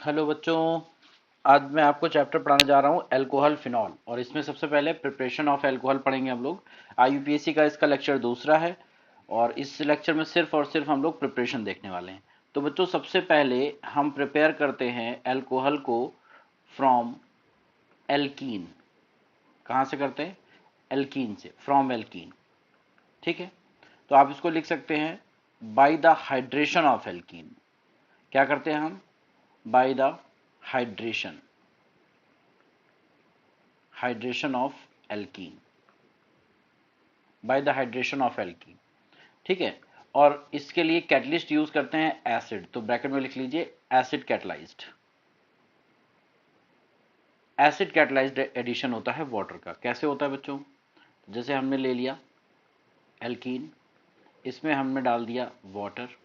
Hello बच्चों। आज मैं आपको चैप्टर पढ़ाने जा रहा हूँ अल्कोहल फिनॉल, और इसमें सबसे पहले प्रिपरेशन ऑफ अल्कोहल पढ़ेंगे हम लोग। आईयूपीएससी का इसका लेक्चर दूसरा है, और इस लेक्चर में सिर्फ और सिर्फ हम लोग प्रिपरेशन देखने वाले हैं। तो बच्चों, सबसे पहले हम प्रिपेयर करते हैं अल्कोहल को फ्रॉम एल्कीन। कहाँ से करते हैं? एल्कीन से, फ्रॉम एल्कीन। ठीक है, तो आप इसको लिख सकते हैं by the hydration of alkene. क्या करते हैं हम? By the hydration, hydration of alkene, by the hydration of alkene. ठीक है, और इसके लिए कैटलिस्ट यूज करते हैं एसिड, तो ब्रैकेट में लिख लीजिए acid catalysed. Acid catalysed addition होता है वाटर का। कैसे होता है बच्चों? जैसे हमने ले लिया एल्कीन, इसमें हमने डाल दिया वाटर।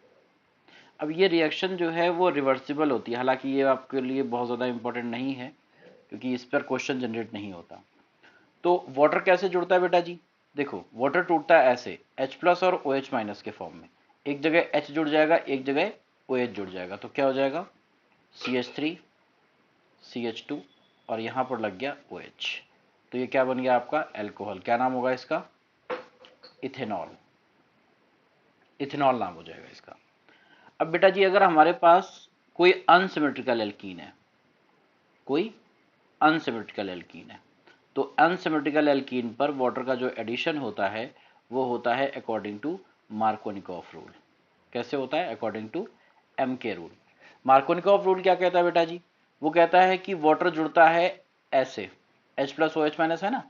अब ये रिएक्शन जो है वो रिवर्सिबल होती है, हालांकि ये आपके लिए बहुत ज़्यादा इंपॉर्टेंट नहीं है क्योंकि इस पर क्वेश्चन जनरेट नहीं होता। तो वाटर कैसे जुड़ता है बेटा जी? देखो, वाटर टूटता है ऐसे, H प्लस और OH माइनस के फॉर्म में। एक जगह H जुड़ जाएगा, एक जगह OH जुड़ जाएगा, तो क्या हो जाएगा? CH3 CH2, और यहां पर लग गया OH। तो ये क्या बन गया आपका? अल्कोहल। क्या नाम होगा इसका? इथेनॉल। इथेनॉल नाम हो जाएगा इसका। अब बेटा जी, अगर हमारे पास कोई अनसिमेट्रिकल एल्कीन है, कोई अनसिमेट्रिकल एल्कीन है, तो अनसिमेट्रिकल एल्कीन पर वाटर का जो एडिशन होता है वो होता है अकॉर्डिंग टू मार्कोनिकॉफ रूल। कैसे होता है? अकॉर्डिंग टू एम के रूल। मार्कोनिकॉफ रूल क्या कहता है बेटा जी? वो कहता है कि वाटर जुड़ता है ऐसे, H प्लस OH माइनस है ना,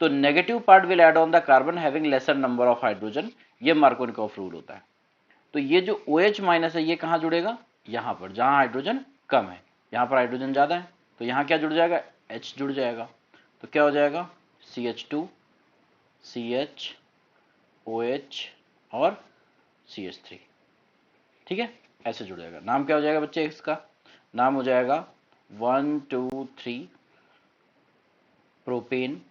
तो negative part will add on the carbon having lesser number of hydrogen. ये मार्कोनिकॉफ रूल होता है। तो ये जो OH माइनस है ये कहाँ जुड़ेगा? यहाँ पर, जहाँ हाइड्रोजन कम है। यहाँ पर हाइड्रोजन ज़्यादा है, तो यहाँ क्या जुड़ जाएगा? H जुड़ जाएगा। तो क्या हो जाएगा? CH2 CH OH और CH3। ठीक है, ऐसे जुड़ जाएगा। नाम क्या हो जाएगा बच्चे इसका? नाम हो जाएगा 1 2 3 प्रोपेन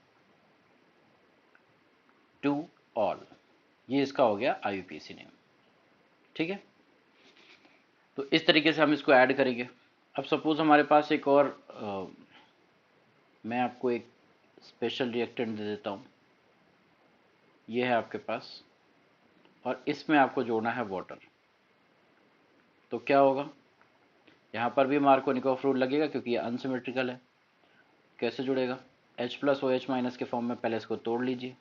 टू ऑल। ये इसका हो गया आईयूपीएसी नेम। ठीक है, तो इस तरीके से हम इसको ऐड करेंगे। अब सपोज हमारे पास एक और मैं आपको एक स्पेशल रिएक्टेंट दे देता हूँ। ये है आपके पास, और इसमें आपको जोड़ना है वाटर। तो क्या होगा? यहाँ पर भी मार्कोनिकॉफ रूल लगेगा क्योंकि ये अनसिमेट्रिकल है। कैसे जुड़ेगा? H प्लस OH माइनस के फॉर्म में पहले इसको तोड़ लीजिए,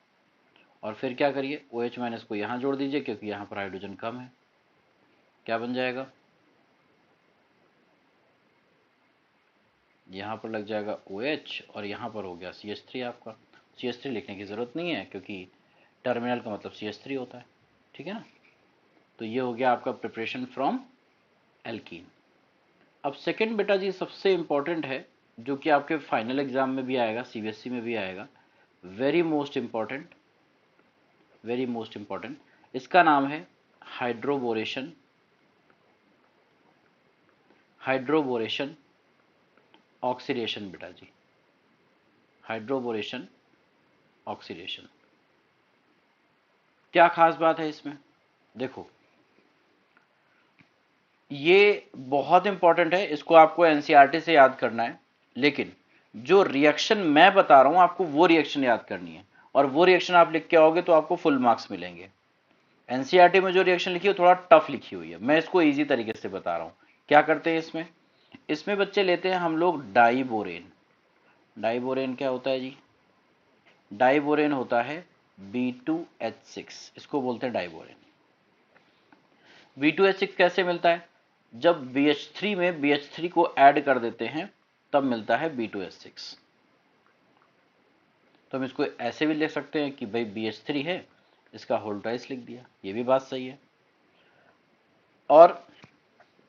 और फिर क्या करिए? OH माइनस को यहाँ जोड़ दीजिए क्योंकि यहाँ पर हाइड्रोजन कम है। क्या बन जाएगा? यहाँ पर लग जाएगा OH, और यहाँ पर हो गया CH3 आपका। CH3 लिखने की ज़रूरत नहीं है क्योंकि टर्मिनल का मतलब CH3 होता है। ठीक है ना? तो ये हो गया आपका प्रिपरेशन फ्रॉम एल्कीन। अब सेकंड बेटा जी सबसे इंपॉर्टेंट है, जो कि आपके फाइनल एग्जाम में भी आएगा, CBSE में भी आएगा। Very most important, very most important. इसका नाम है हाइड्रोबोरेशन, हाइड्रोबोरेशन ऑक्सीडेशन बेटा जी। Hydroboration oxidation. क्या खास बात है इसमें? देखो, ये बहुत इंपॉर्टेंट है, इसको आपको एनसीईआरटी से याद करना है। लेकिन जो रिएक्शन मैं बता रहा हूं आपको, वो रिएक्शन याद करनी है, और वो रिएक्शन आप लिख के आओगे तो आपको फुल मार्क्स मिलेंगे। एनसीईआरटी में जो रिएक्शन लिखी है थोड़ा टफ लिखी हुई है, मैं इसको इजी तरीके से बता रहा हूं। क्या करते हैं इसमें? इसमें बच्चे लेते हैं हम लोग डाइबोरेन। डाइबोरेन क्या होता है जी? डाइबोरेन होता है B2H6, इसको बोलते हैं डाइबोरेन। B2H6 कैसे मिलता है? जब BH3 में BH3 को ऐड कर देते हैं तब मिलता है B2H6। तो हम इसको ऐसे भी लिख सकते हैं कि भाई BH3 है, इसका होल ट्वाइस लिख दिया, ये भी बात सही है। और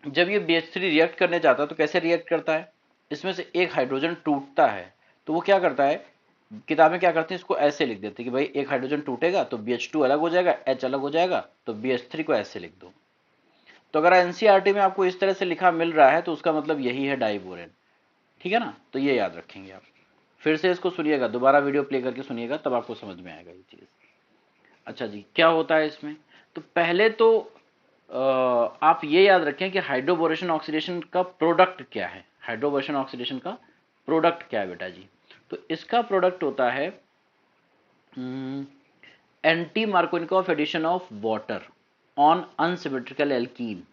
जब ये BH3 रिएक्ट करने जाता है तो कैसे रिएक्ट करता है? इसमें से एक हाइड्रोजन टूटता है, तो वो क्या करता है, किताबें क्या करती हैं, इसको ऐसे लिख देते हैं कि भाई एक हाइड्रोजन टूटेगा तो BH2 अलग हो जाएगा, H अलग हो जाएगा, तो BH3 को ऐसे लिख दो। तो अगर एनसीईआरटी में आपको इस तरह से लिखा मिल रहा है तो उसका मतलब यही है डाइबोरेन। ठीक है ना? तो ये याद रखेंगे आप। फिर से इसको सुनिएगा, दोबारा वीडियो प्ले करके सुनिएगा, तब आपको समझ में आएगा ये चीज़। अच्छा जी, क्या होता है इसमें? तो पहले तो आप ये याद रखें कि हाइड्रोबोरेशन ऑक्सीडेशन का प्रोडक्ट क्या है। हाइड्रोबोरेशन ऑक्सीडेशन का प्रोडक्ट क्या है बेटा जी? तो इसका प्रोडक्ट होता है anti Markovnikov addition of water on unsymmetrical alkene.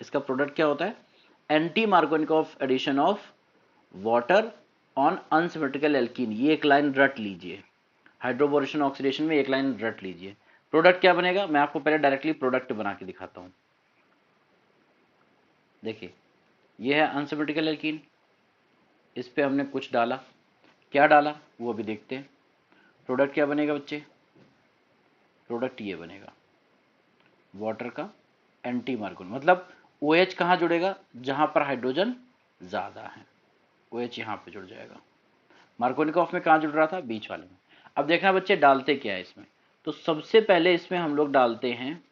इसका प्रोडक्ट क्या होता है? Anti Markovnikov addition of water on unsymmetrical alkene. ये एक लाइन रट लीजिए, हाइड्रोबोरेशन ऑक्सीडेशन में एक लाइन रट लीजिए। प्रोडक्ट क्या बनेगा? मैं आपको पहले डायरेक्टली प्रोडक्ट बना के दिखाता हूं। देखिए, ये है अनसिमेट्रिकल एल्कीन, इस पे हमने कुछ डाला, क्या डाला वो अभी देखते हैं। प्रोडक्ट क्या बनेगा बच्चे? प्रोडक्ट ये बनेगा वाटर का एंटी मार्कोन, मतलब OH कहाँ जुड़ेगा? जहां पर हाइड्रोजन ज्यादा है, OH यहां पे जुड़ जाएगा। मार्कोनिकॉफ में कहाँ जुड़ रहा था? बीच वाले में। अब देखना बच्चे डालते क्या है इसमें। तो सबसे पहले इसमें हम लोग डालते हैं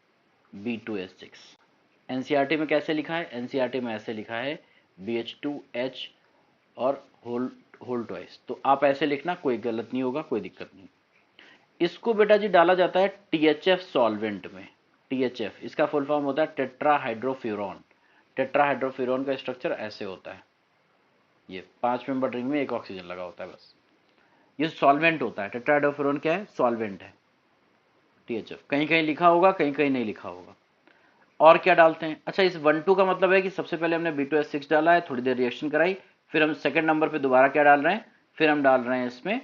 B2H6। एनसीईआरटी में कैसे लिखा है? एनसीईआरटी में ऐसे लिखा है BH2H और होल ट्वाइस। तो आप ऐसे लिखना, कोई गलत नहीं होगा, कोई दिक्कत नहीं। इसको बेटा जी डाला जाता है THF सॉल्वेंट में। THF इसका फुल फॉर्म होता है टेट्राहाइड्रोफ्यूरॉन। टेट्राहाइड्रोफ्यूरॉन का स्ट्रक्चर ऐसे होता है, ये 5 मेंबर रिंग में एक ऑक्सीजन लगा होता है बस। ये सॉल्वेंट होता है। टेट्राहाइड्रोफ्यूरॉन क्या है? सॉल्वेंट है। THF कहीं कहीं लिखा होगा, कहीं कहीं नहीं लिखा होगा। और क्या डालते हैं? अच्छा, इस 1,2 का मतलब है कि सबसे पहले हमने B2H6 डाला है, थोड़ी देर रिएक्शन कराई, फिर हम सेकंड नंबर पे दोबारा क्या डाल रहे हैं? फिर हम डाल रहे हैं इसमें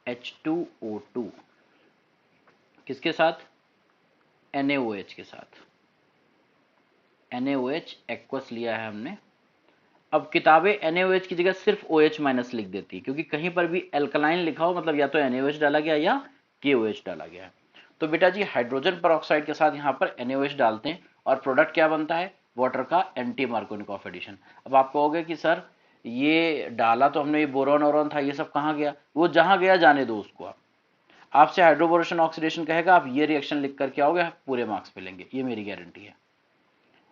H2O2 किसके साथ? NaOH के साथ। NaOH एक्वस लिया है हमने। अब किताबें NaOH की जगह सिर्फ OH माइनस लिख देती है, क्योंकि कहीं पर भी एल्कलाइन लिखा हो मतलब या तो NaOH डाला गया या KOH डाला गया है। तो बेटा जी हाइड्रोजन परऑक्साइड के साथ यहाँ पर NaOH डालते हैं और प्रोडक्ट क्या बनता है? वाटर का एंटी मार्कोनिकॉफ एडिशन। अब आप कहोगे कि सर ये डाला तो हमने, ये बोरॉन ओरॉन था, ये सब कहाँ गया? वो जहां गया जाने दो उसको। आप आपसे हाइड्रोबोरेशन ऑक्सीडेशन कहेगा, आप ये रिएक्शन लिख करके आओगे, पूरे मार्क्स मिलेंगे, ये मेरी गारंटी है।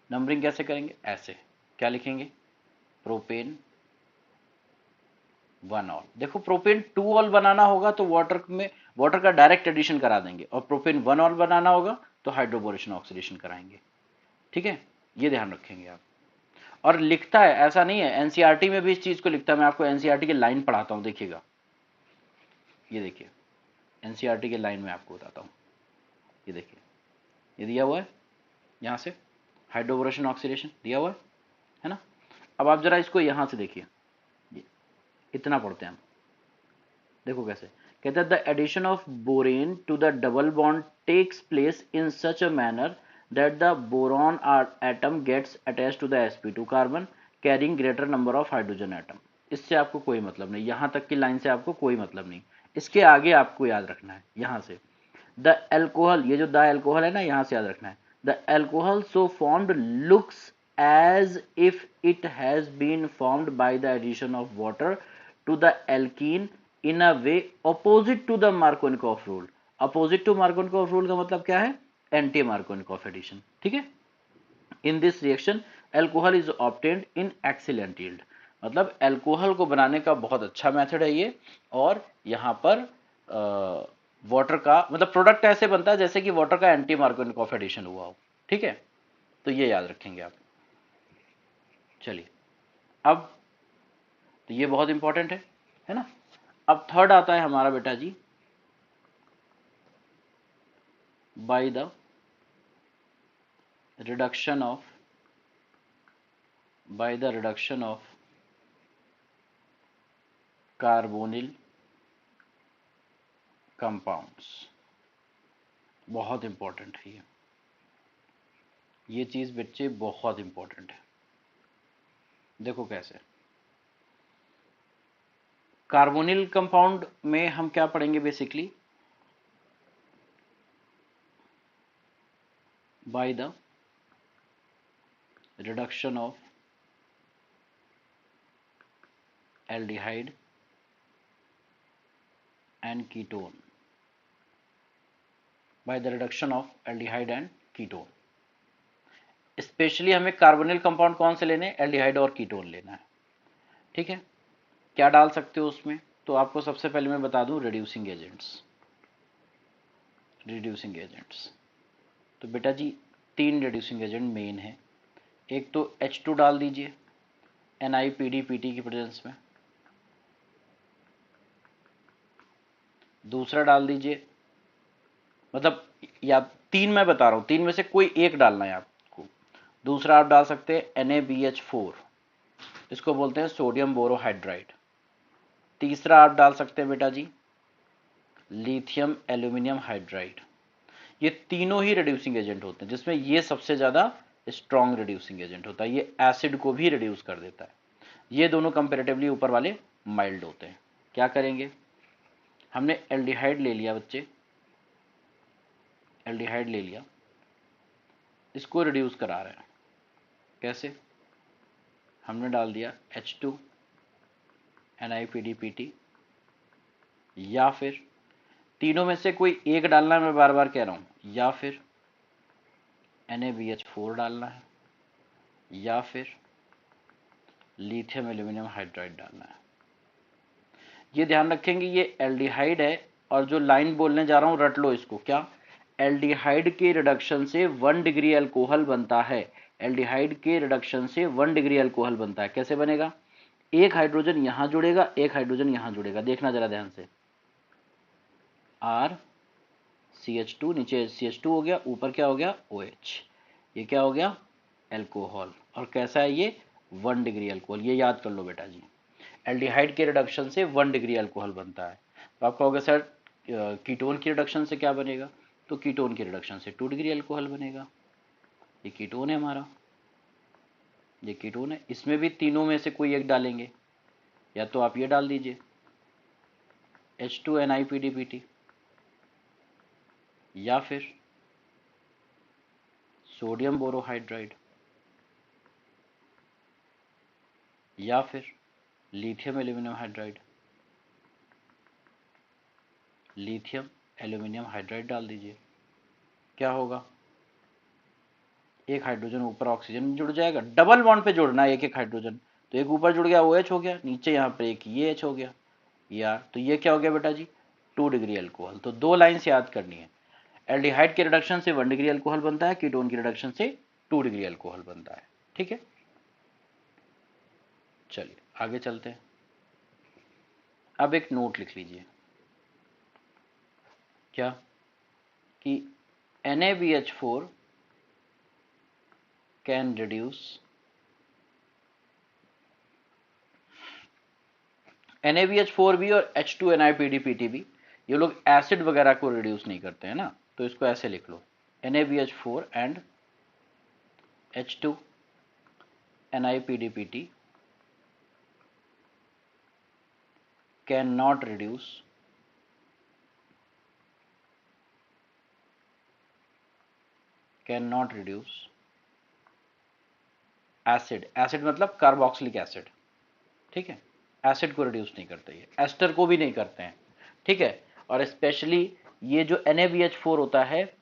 नंबरिंग कैसे करेंगे? ऐसे क्या लिखेंगे? Propane 1 all. देखो प्रोपेन 2 ऑल बनाना होगा तो वाटर में वाटर का डायरेक्ट एडिशन करा देंगे, और प्रोपेन 1 ऑल बनाना होगा तो हाइड्रोबोरेशन ऑक्सीडेशन कराएंगे। ठीक है, ये ध्यान रखेंगे आप। और लिखता है, ऐसा नहीं है, एनसीईआरटी में भी इस चीज को लिखता है। मैं आपको एनसीईआरटी की लाइन पढ़ाता हूं, देखिएगा। ये देखिए, एनसीईआरटी के लाइन में आपको बताता हूं। ये देखिए, ये दिया हुआ है यहां से, हाइड्रोबोरेशन ऑक्सीडेशन दिया हुआ है ना। अब आप जरा इसको यहां से देखिए, इतना पढ़ते हैं हम। देखो कैसे कहते हैं, the addition of borane to the double bond takes place in such a manner that the boron atom gets attach to the sp2 carbon carrying greater number of hydrogen atom. इससे आपको कोई मतलब नहीं, यहां तक की लाइन से आपको कोई मतलब नहीं। इसके आगे आपको याद रखना है, यहां से द एल्कोहल, ये जो द एल्कोहल है ना, यहां से याद रखना है, the alcohol so formed looks as if it has been formed by the addition of water to the alkene in a way opposite to the Markovnikov rule। opposite to Markovnikov rule का मतलब क्या है? anti Markovnikov addition। ठीक है, in this reaction alcohol is obtained in excellent yield। मतलब alcohol को बनाने का बहुत अच्छा मेथड है ये। और यहां पर वाटर का मतलब प्रोडक्ट ऐसे बनता है जैसे कि वाटर का एंटी मार्कोनिकॉफ एडिशन हुआ हो। ठीक है, तो ये याद रखेंगे आप। चलिए, अब तो ये बहुत इंपॉर्टेंट है ना। अब थर्ड आता है हमारा बेटा जी, by the reduction of carbonyl compounds. बहुत इंपॉर्टेंट है ये चीज बच्चे, बहुत इंपॉर्टेंट है। देखो कैसे, कार्बोनिल कंपाउंड में हम क्या पढ़ेंगे basically? Bye the reduction of aldehyde and ketone, bye the reduction of aldehyde and ketone. Specially हमें कार्बोनिल कंपाउंड कौन से लेने? एल्डिहाइड और कीटोन लेना है। ठीक है, क्या डाल सकते हो उसमें? तो आपको सबसे पहले मैं बता दूं, रिड्यूसिंग एजेंट्स। रिड्यूसिंग एजेंट्स तो बेटा जी 3 रिड्यूसिंग एजेंट मेन है। एक तो H2 डाल दीजिए, NiPDPT की प्रेजेंस में, दूसरा डाल दीजिए, मतलब या तीन मैं बता रहा हूं, तीन में से कोई एक डालना है आपको। दूसरा आप डाल सकते हैं NaBH4, इसको बोलते हैं सोडियम बोरोहाइड्राइड। तीसरा आप डाल सकते हैं बेटा जी लिथियम एल्यूमिनियम हाइड्राइड। ये तीनों ही रिड्यूसिंग एजेंट होते हैं, जिसमें ये सबसे ज्यादा स्ट्रॉन्ग रिड्यूसिंग एजेंट होता है, ये एसिड को भी रिड्यूस कर देता है। ये दोनों कंपेरेटिवली ऊपर वाले माइल्ड होते हैं। क्या करेंगे, हमने एल्डिहाइड ले लिया बच्चे, एल्डिहाइड ले लिया, इसको रिड्यूस करा रहे हैं। कैसे, हमने डाल दिया H2 NiPDPT, या फिर तीनों में से कोई एक डालना है, मैं बार बार कह रहा हूं, या फिर NaBH4 डालना है, या फिर लिथियम एल्यूमिनियम हाइड्राइड डालना है। ये ध्यान रखेंगे ये एल्डिहाइड है, और जो लाइन बोलने जा रहा हूं रट लो इसको, क्या, एल्डिहाइड के रिडक्शन से 1 डिग्री अल्कोहल बनता है। एल्डिहाइड के रिडक्शन से 1 डिग्री अल्कोहल बनता है। कैसे बनेगा, एक हाइड्रोजन यहां जुड़ेगा, एक हाइड्रोजन यहां जुड़ेगा, देखना जरा ध्यान से, RCH2, नीचे CH2 हो गया, ऊपर क्या हो गया OH, ये क्या हो गया एल्कोहल। और कैसा है ये 1 डिग्री अल्कोहल, ये याद कर लो बेटा जी। एल्डिहाइड के रिडक्शन से 1 डिग्री अल्कोहल बनता है। तो आप कहोगे सर कीटोन की रिडक्शन से क्या बनेगा, तो कीटोन की रिडक्शन से 2 डिग्री अल्कोहल बनेगा। ये कीटोन है हमारा, ये कीटोन है। इसमें भी तीनों में से कोई एक डालेंगे, या तो आप ये डाल दीजिए H2 NiPDPT, या फिर सोडियम बोरोहाइड्राइड, या फिर lithium aluminium hydride, lithium aluminium hydride डाल दीजिए। क्या होगा, एक हाइड्रोजन ऊपर ऑक्सीजन में जुड़ जाएगा, डबल बॉन्ड पे जोड़ना है एक एक हाइड्रोजन, तो एक ऊपर जुड़ गया OH हो गया, नीचे यहाँ पे एक ये H हो गया, या तो ये क्या हो गया बेटा जी 2 डिग्री अल्कोहल। तो दो लाइन्स याद करनी है, एल्डिहाइड के रिडक्शन से 1 डिग्री अल्कोहल बनता है, कीटोन की रिडक्शन से 2 डिग्री अल्कोहल बनता है। ठीक है, चलिए आगे चलते हैं। अब एक नोट लिख लीजिए, क्या, कि NaBH4 कैन रिड्यूस, NaBH4 भी और H2 NiPDPT भी, ये लोग एसिड वगैरह को रिड्यूस नहीं करते हैं ना, तो इसको ऐसे लिख लो NaBH4 and H2 NiPDPT cannot reduce acid. Acid मतलब कार्बोक्सिलिक एसिड, ठीक है, एसिड को रिड्यूस नहीं करते, ये एस्टर को भी नहीं करते हैं। ठीक है, और स्पेशली ये जो NaBH4 होता है,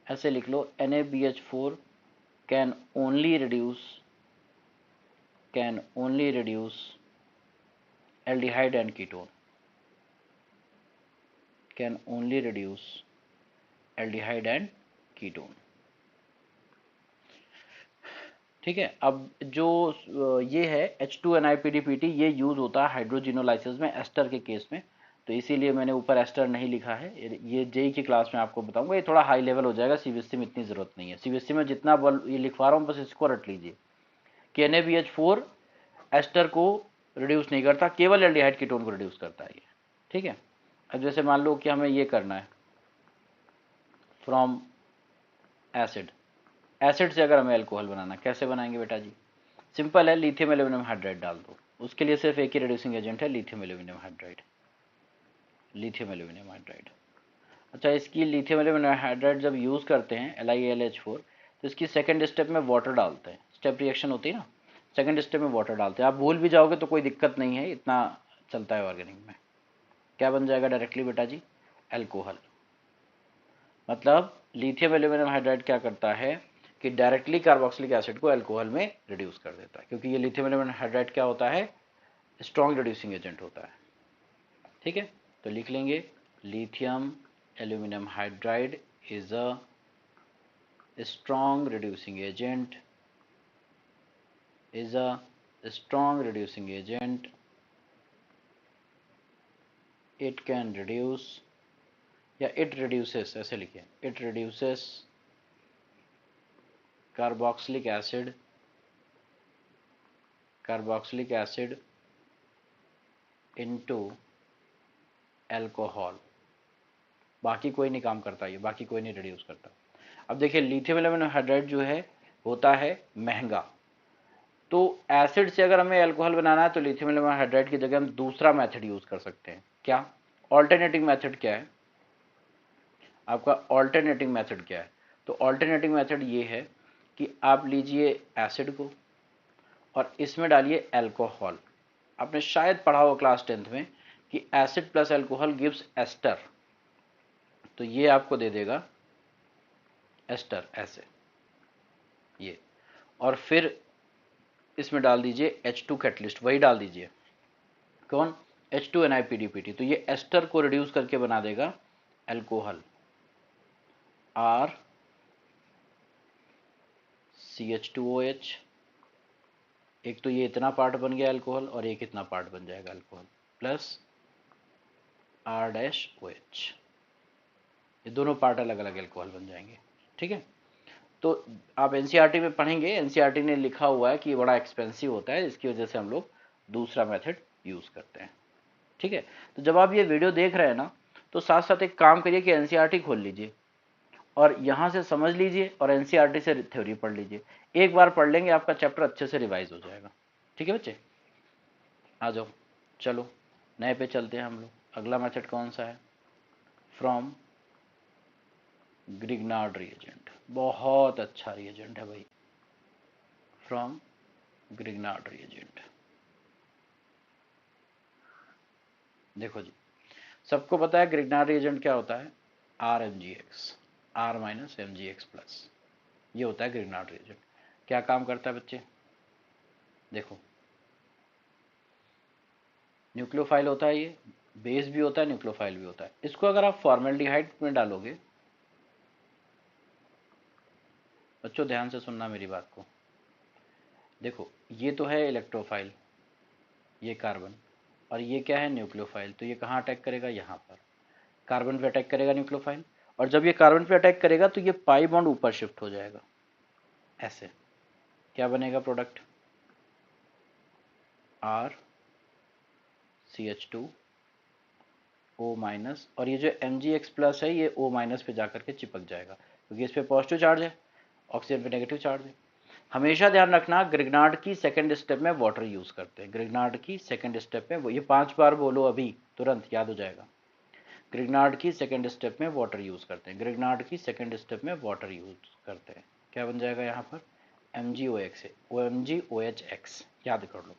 ऐसे लिख लो NaBH4 can only reduce aldehyde and ketone, can only reduce aldehyde and ketone. ठीक है, अब जो ये है H2 NiPDPT, ये यूज होता है हाइड्रोजिनोलाइसिस में एस्टर के केस में, तो इसीलिए मैंने ऊपर एस्टर नहीं लिखा है। ये जेई की क्लास में आपको बताऊंगा, ये थोड़ा हाई लेवल हो जाएगा, सीबीएसई में इतनी जरूरत नहीं है। सीबीएसई में जितना बल ये लिखवा रहा हूँ बस इसको रट लीजिए कि NaBH4 एस्टर को रिड्यूस नहीं करता, केवल एल्डिहाइड कीटोन को रिड्यूस करता है ये। ठीक है, अब जैसे मान लो कि हमें ये करना है फ्रॉम एसिड, एसिड से अगर हमें अल्कोहल बनाना, कैसे बनाएंगे बेटा जी, सिंपल है, लिथियम एल्यूमिनियम हाइड्राइड डाल दो, उसके लिए सिर्फ एक ही रिड्यूसिंग एजेंट है, lithium aluminium hydride, lithium aluminium hydride. अच्छा, इसकी लिथियम एल्यूमिनियम हाइड्राइड जब यूज़ करते हैं LiAlH4, तो इसकी सेकंड स्टेप में वाटर डालते हैं, स्टेप रिएक्शन होती है ना, सेकंड स्टेप में वाटर डालते हैं। आप भूल भी जाओगे तो कोई दिक्कत नहीं है, इतना चलता है ऑर्गेनिक में। क्या बन जाएगा डायरेक्टली बेटा जी, एल्कोहल। मतलब लिथियम एल्यूमिनियम हाइड्राइड क्या करता है कि डायरेक्टली कार्बोक्सिलिक एसिड को अल्कोहल में रिड्यूस कर देता है, क्योंकि ये लिथियम एल्यूमिनियम हाइड्राइड क्या होता है, स्ट्रॉन्ग रिड्यूसिंग एजेंट होता है। ठीक है, तो लिख लेंगे lithium aluminium hydride is a strong reducing agent, is a strong reducing agent, it can reduce या it reduces, ऐसे लिखे, it reduces carboxylic acid into alcohol. बाकी कोई नहीं काम करता, ये बाकी कोई नहीं रिड्यूस करता। अब देखिए लिथियम एल्यूमिनियम हाइड्राइड जो है होता है महंगा, तो एसिड से अगर हमें अल्कोहल बनाना है तो लिथियम एल्यूमिनियम हाइड्राइड की जगह हम दूसरा मेथड यूज कर सकते हैं। क्या ऑल्टरनेटिंग मेथड क्या है आपका? ऑल्टरनेटिंग मेथड क्या है? तो ऑल्टरनेटिंग मेथड ये है कि आप लीजिए एसिड को और इसमें डालिए अल्कोहल। आपने शायद पढ़ा हो क्लास 10th में कि acid plus alcohol gives ester, तो ये आपको दे देगा एस्टर ऐसे ये। और फिर इसमें डाल दीजिए H2 कैटलिस्ट, वही डाल दीजिए, कौन? H2NiPDPT। तो ये एस्टर को रिड्यूस करके बना देगा अल्कोहल RCH2OH। एक तो ये इतना पार्ट बन गया अल्कोहल और एक इतना पार्ट बन जाएगा अल्कोहल प्लस R-OH। ये दोनों पार्ट अलग अलग अल्कोहल बन जाएंगे। ठीक है, तो आप एनसीईआरटी में पढ़ेंगे, एनसीईआरटी ने लिखा हुआ है कि ये बड़ा एक्सपेंसिव होता है, इसकी वजह से हम लोग दूसरा मेथड यूज करते हैं। ठीक है, तो जब आप ये वीडियो देख रहे हैं ना, तो साथ साथ एक काम करिए कि एनसीईआरटी खोल लीजिए और यहां से समझ लीजिए और एनसीईआरटी से थ्योरी पढ़ लीजिए। एक बार पढ़ लेंगे आपका चैप्टर अच्छे से रिवाइज हो जाएगा। ठीक है बच्चे, आ जाओ, चलो नए पे चलते हैं हम लोग। अगला मेथड कौन सा है? From Grignard reagent. बहुत अच्छा रिएजेंट है भाई, फ्रॉम ग्रिग्नार्ड रिएजेंट। देखो जी, सबको पता है ग्रिग्नार्ड रिएजेंट क्या होता है? RMgX, R minus MgX plus, ये होता है ग्रिग्नार्ड रिएजेंट। क्या काम करता है बच्चे? देखो न्यूक्लियोफाइल होता है, ये बेस भी होता है, न्यूक्लियोफाइल भी होता है। इसको अगर आप फॉर्मेल्डिहाइड में डालोगे, बच्चों ध्यान से सुनना मेरी बात को, देखो ये तो है इलेक्ट्रोफाइल, ये कार्बन, और ये क्या है? न्यूक्लियोफाइल। तो ये कहाँ अटैक करेगा? यहाँ पर कार्बन पे अटैक करेगा न्यूक्लियोफाइल, और जब ये कार्बन पे अटैक करेगा तो ये पाई बॉन्ड ऊपर शिफ्ट हो जाएगा ऐसे। क्या बनेगा प्रोडक्ट? RCH2O माइनस, और ये जो MgX प्लस है ये O माइनस पे जाकर के चिपक जाएगा, क्योंकि इस पे पॉजिटिव चार्ज है, ऑक्सीजन पे नेगेटिव चार्ज है। हमेशा ध्यान रखना ग्रिग्नार्ड की सेकंड स्टेप में वाटर यूज करते हैं। ग्रिग्नार्ड की सेकंड स्टेप में, वो ये 5 बार बोलो अभी तुरंत याद हो जाएगा। ग्रिग्नार्ड की सेकंड स्टेप में वाटर यूज करते हैं, ग्रिग्नार्ड की सेकंड स्टेप में वाटर यूज करते हैं। क्या बन जाएगा यहाँ पर? MgOX, MgOHX, याद कर लो।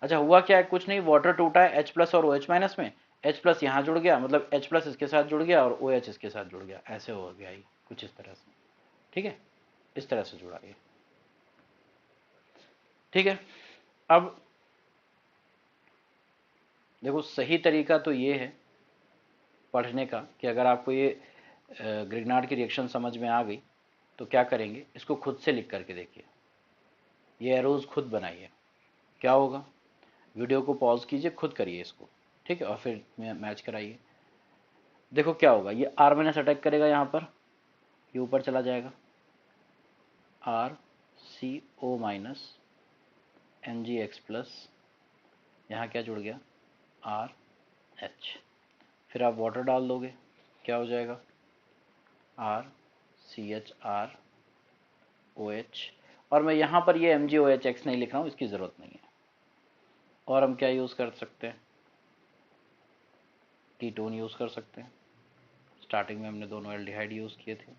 अच्छा हुआ क्या है? कुछ नहीं, वाटर टूटा है H प्लस और OH माइनस में, H प्लस यहाँ जुड़ गया, मतलब H प्लस इसके साथ जुड़ गया और OH इसके साथ जुड़ गया, ऐसे हो गया ये कुछ इस तरह से। ठीक है, इस तरह से जुड़ा ये। ठीक है, अब देखो सही तरीका तो ये है पढ़ने का कि अगर आपको ये ग्रिग्नार्ड की रिएक्शन समझ में आ गई तो क्या करेंगे, इसको खुद से लिख करके देखिए, ये एरोज खुद बनाइए। क्या होगा? वीडियो को पॉज कीजिए, खुद करिए इसको, ठीक है, और फिर मैच कराइए। देखो क्या होगा, ये R माइनस अटैक करेगा यहाँ पर, ये ऊपर चला जाएगा, RCO माइनस MgX प्लस, यहाँ क्या जुड़ गया? RH। फिर आप वाटर डाल दोगे, क्या हो जाएगा? RCHROH। और मैं यहाँ पर ये MgOHX नहीं लिख रहा हूँ, इसकी ज़रूरत नहीं है। और हम क्या यूज़ कर सकते हैं? कीटोन यूज़ कर सकते हैं। स्टार्टिंग में हमने दोनों एल्डिहाइड यूज़ किए थे।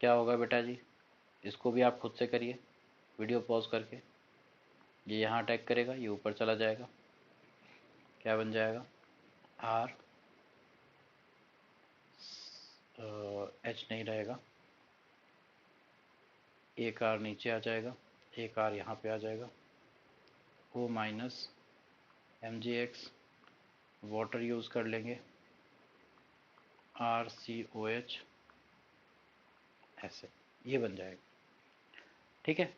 क्या होगा बेटा जी? इसको भी आप खुद से करिए, वीडियो पॉज करके। ये यहाँ अटैक करेगा, ये ऊपर चला जाएगा, क्या बन जाएगा? R H नहीं रहेगा, एक R नीचे आ जाएगा, एक R यहाँ पे आ जाएगा, O minus MgX, water use कर लेंगे, RCOH, ऐसे ये बन जाएगा। ठीक है।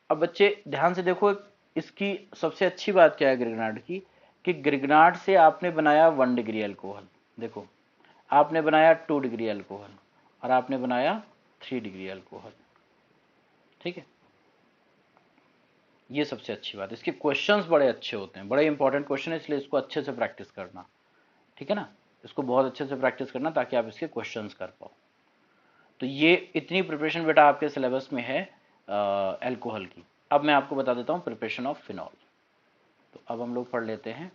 अब बच्चे ध्यान से देखो, इसकी सबसे अच्छी बात क्या है ग्रिग्नार्ड की, कि ग्रिग्नार्ड से आपने बनाया 1 डिग्री अल्कोहल, देखो आपने बनाया 2 डिग्री अल्कोहल और आपने बनाया 3 डिग्री अल्कोहल। ठीक है, ये सबसे अच्छी बात है। इसके क्वेश्चंस बड़े अच्छे होते हैं, बड़े इंपॉर्टेंट क्वेश्चन है, इसलिए इसको अच्छे से प्रैक्टिस करना। ठीक है ना, इसको बहुत अच्छे से प्रैक्टिस करना ताकि आप इसके क्वेश्चंस कर पाओ। तो ये इतनी प्रिपरेशन बेटा आपके सिलेबस में है अल्कोहल की। अब मैं आपको बता देता हूँ प्रिपरेशन ऑफ फिनॉल। तो अब हम लोग पढ़ लेते हैं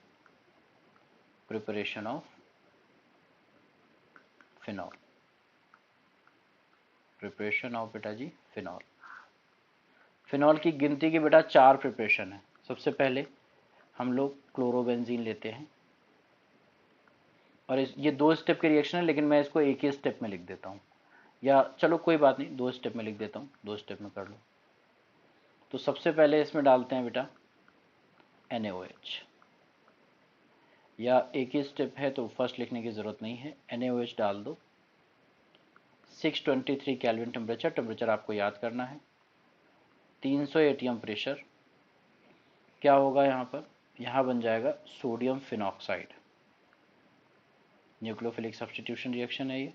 preparation of phenol. Preparation of बेटा जी फिनॉल। फिनॉल की गिनती की बेटा 4 प्रिपरेशन है। सबसे पहले हम लोग क्लोरोबेंजीन लेते हैं, और ये 2 स्टेप के रिएक्शन है, लेकिन मैं इसको एक ही स्टेप में लिख देता हूँ, या चलो कोई बात नहीं 2 स्टेप में लिख देता हूँ, 2 स्टेप में कर लो। तो सबसे पहले इसमें डालते हैं बेटा NaOH, या एक ही स्टेप है तो फर्स्ट लिखने की ज़रूरत नहीं है, NaOH डाल दो। 623 केल्विन टेम्परेचर आपको याद करना है। 300 ATM प्रेशर। क्या होगा यहाँ पर, यहाँ बन जाएगा sodium phenoxide. Nucleophilic substitution reaction है ये।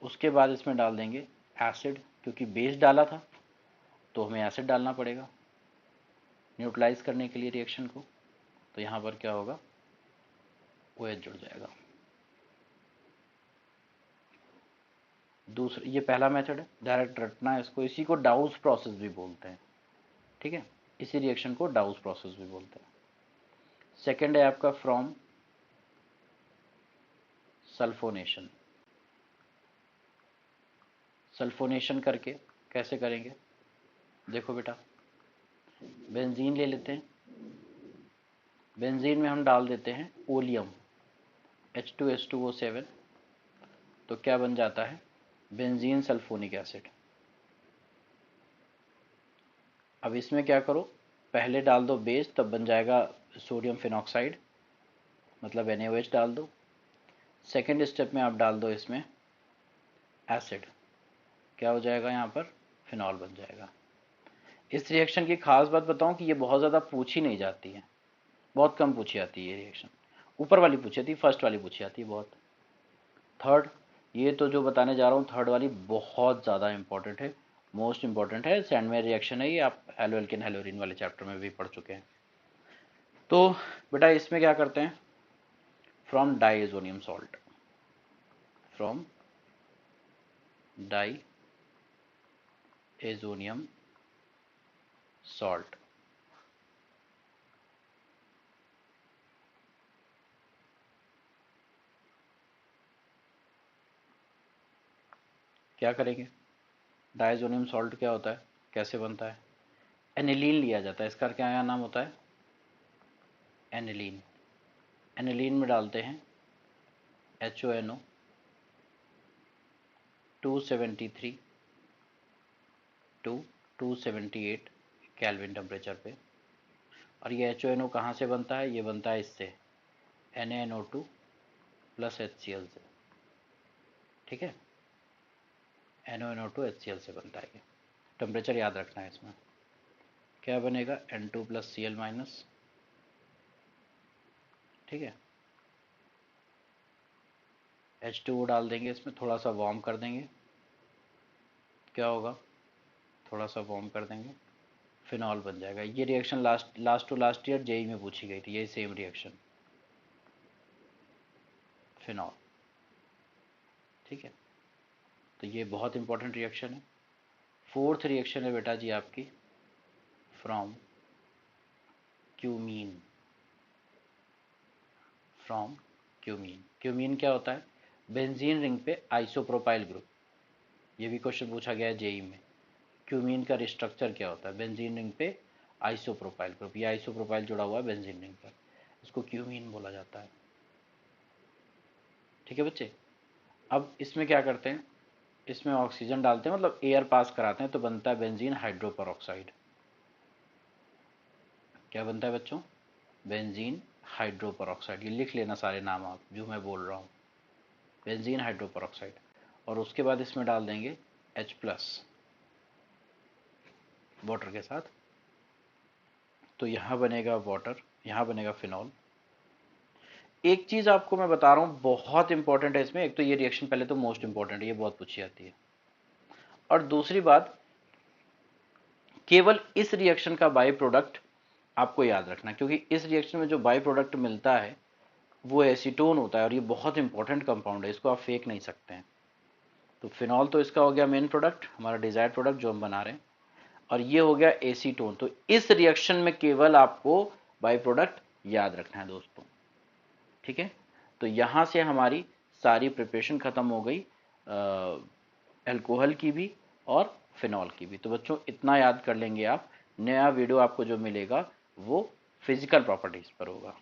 उसके बाद इसमें डाल देंगे एसिड, क्योंकि बेस डाला था तो हमें एसिड डालना पड़ेगा न्यूट्रलाइज करने के लिए रिएक्शन को। तो यहाँ पर क्या होगा, OH जुड़ जाएगा। दूसरा, ये पहला मेथड है, डायरेक्ट रटना है इसको, इसी को डाउस प्रोसेस भी बोलते हैं। ठीक है, इसी रिएक्शन को डाउस प्रोसेस भी बोलते हैं। सेकेंड है आपका फ्रॉम सल्फोनेशन। सल्फोनेशन करके कैसे करेंगे, देखो बेटा बेंजीन ले लेते हैं, बेंजीन में हम डाल देते हैं ओलियम H2S2O7, तो क्या बन जाता है, बेंजीन सल्फोनिक एसिड। अब इसमें क्या करो, पहले डाल दो बेस, तब बन जाएगा सोडियम फिनॉक्साइड, मतलब NaOH डाल दो। सेकेंड स्टेप में आप डाल दो इसमें एसिड, क्या हो जाएगा यहाँ पर, फिनॉल बन जाएगा। इस रिएक्शन की खास बात बताऊं कि ये बहुत ज़्यादा पूछी नहीं जाती है, बहुत कम पूछी जाती है ये रिएक्शन। ऊपर वाली पूछी जाती है, फर्स्ट वाली पूछी जाती है बहुत। थर्ड, ये तो जो बताने जा रहा हूँ थर्ड वाली बहुत ज़्यादा इंपॉर्टेंट है, मोस्ट इंपॉर्टेंट है, सैंडवेयर रिएक्शन है ये, आप हेलो एल्केन हेलोरिन वाले चैप्टर में भी पढ़ चुके हैं। तो बेटा इसमें क्या करते हैं, from diazonium salt, from diazonium salt, क्या करेंगे, डाइएजोनियम सॉल्ट क्या होता है, कैसे बनता है, एनिलीन लिया जाता है, इसका क्या नाम होता है, एनिलीन। एनिलीन में डालते हैं HONO 273 टू 278 केल्विन टेम्परेचर पे। और ये HONO कहाँ से बनता है, ये बनता है इससे NaNO2 प्लस HCl से। ठीक है, NaNO2 HCl से बनता है ये। टेम्परेचर याद रखना है इसमें, क्या बनेगा N2 प्लस Cl माइनस। ठीक है, H2O डाल देंगे इसमें, थोड़ा सा वार्म कर देंगे, क्या होगा, थोड़ा सा वार्म कर देंगे, फिनॉल बन जाएगा। ये reaction last to last year JEE में पूछी गई थी, यही सेम रिएक्शन, फिनॉल। ठीक है, तो ये बहुत इंपॉर्टेंट रिएक्शन है। फोर्थ रिएक्शन है बेटा जी आपकी from cumene, from cumene. Cumene क्या होता है, बेंजीन रिंग पे आइसोप्रोपाइल ग्रुप, ये भी क्वेश्चन पूछा गया है जेई में। क्यूमीन का स्ट्रक्चर क्या होता है, बेंजीन रिंग पे आइसोप्रोपाइल ग्रुप, ये आइसोप्रोपाइल जुड़ा हुआ है बेंजीन रिंग पर, इसको क्यूमीन बोला जाता है। ठीक है बच्चे, अब इसमें क्या करते हैं, इसमें ऑक्सीजन डालते हैं, मतलब एयर पास कराते हैं, तो बनता है बेंजीन हाइड्रोपरऑक्साइड। क्या बनता है बच्चों, बेंजीन हाइड्रोपरऑक्साइड। ये लिख लेना सारे नाम आप जो मैं बोल रहा हूँ, बेंजीन हाइड्रोपरऑक्साइड। और उसके बाद इसमें डाल देंगे H प्लस, वाटर के साथ, तो यहाँ बनेगा वाटर, यहाँ बनेगा फिनॉल। एक चीज़ आपको मैं बता रहा हूँ बहुत इंपॉर्टेंट है इसमें, एक तो ये रिएक्शन पहले तो मोस्ट इंपॉर्टेंट है, ये बहुत पूछी जाती है, और दूसरी बात केवल इस रिएक्शन का बाई प्रोडक्ट आपको याद रखना, क्योंकि इस रिएक्शन में जो बाई प्रोडक्ट मिलता है वो एसीटोन होता है, और ये बहुत इंपॉर्टेंट कंपाउंड है, इसको आप फेंक नहीं सकते हैं। तो फिनॉल तो इसका हो गया मेन प्रोडक्ट, हमारा डिजायर्ड प्रोडक्ट जो हम बना रहे हैं, और ये हो गया एसीटोन। तो इस रिएक्शन में केवल आपको बाई प्रोडक्ट याद रखना है दोस्तों, ठीक है। तो यहां से हमारी सारी प्रिपरेशन खत्म हो गई अल्कोहल की भी और फिनॉल की भी। तो बच्चों इतना याद कर लेंगे आप, नया वीडियो आपको जो मिलेगा वो फिजिकल प्रॉपर्टीज पर होगा।